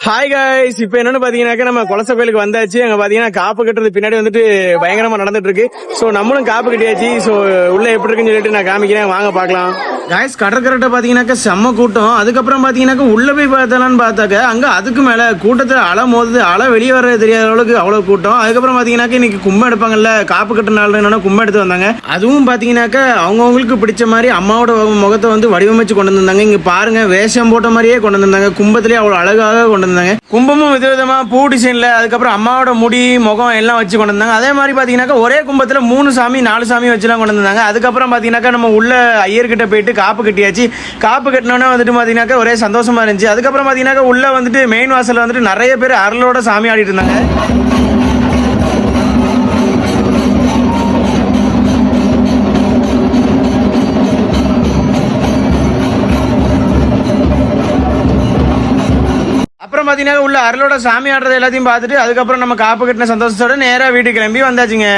Hi guys, இப்ப என்னன்னு பாத்தீங்கன்னாக்க நம்ம குலச கோயிலுக்கு வந்தாச்சு. அங்க பாத்தீங்கன்னா காப்பு கட்டுறது பின்னாடி வந்துட்டு பயங்கரமா நடந்துட்டு இருக்கு. சோ நம்மளும் காப்பு கட்டியாச்சு. சோ உள்ள எப்படி இருக்குன்னு சொல்லிட்டு நான் காமிக்கிறேன், வாங்க பாக்கலாம். காய்ஸ், கடற்கரை பாத்தீங்கன்னாக்க செம்ம கூட்டம். அதுக்கப்புறம் பாத்தீங்கன்னாக்க உள்ள போய் பார்த்தலான்னு பார்த்தாக்க அங்க அதுக்கு மேல கூட்டத்துல அலை மோதுது. அலை வெளியே வர தெரியாத அளவுக்கு அவ்வளவு கூட்டம். அதுக்கப்புறம் பாத்தீங்கன்னாக்க இன்னைக்கு கும்பம் எடுப்பாங்கல்ல, காப்பு கட்டு நாள் என்னன்னா கும்பம் எடுத்து வந்தாங்க. அதுவும் பாத்தீங்கன்னாக்க அவங்கவுங்களுக்கு பிடிச்ச மாதிரி அம்மாவோட முகத்தை வந்து வடிவமைச்சு கொண்டு வந்தாங்க. இங்க பாருங்க, வேஷம் போட்ட மாதிரியே கொண்டு வந்தாங்க. கும்பத்திலேயே அவ்வளவு அழகாக கொண்டு வந்தாங்க. கும்பமும் விதவிதமா பூ டிசைன்ல, அதுக்கப்புறம் அம்மாவோட முடி முகம் எல்லாம் வச்சு கொண்டு வந்தாங்க. அதே மாதிரி பாத்தீங்கன்னாக்க ஒரே கும்பத்துல 3 சாமி 4 சாமி வச்சுலாம் கொண்டு வந்தாங்க. அதுக்கப்புறம் பாத்தீங்கன்னாக்க நம்ம உள்ள ஐயர்கிட்ட போயிட்டு காப்பு கட்டியாச்சு. காப்பு கட்டினோன்னா வந்துட்டு பாத்தீங்கன்னாக்க ஒரே சந்தோஷமா இருந்துச்சு. அதுக்கப்புறம் பாத்தீங்கன்னாக்க உள்ள வந்துட்டு மெயின் வாசல்ல வந்துட்டு நிறைய பேர் அருளோட சாமி ஆடிட்டு இருந்தாங்க. அப்புறம் பாத்தீங்கன்னா உள்ள அருளோட சாமி ஆடுறது எல்லாத்தையும் பார்த்துட்டு அதுக்கப்புறம் நம்ம காப்பு கட்டின சந்தோஷத்தோட நேரா வீட்டுக்கு கிளம்பி வந்தாச்சுங்க.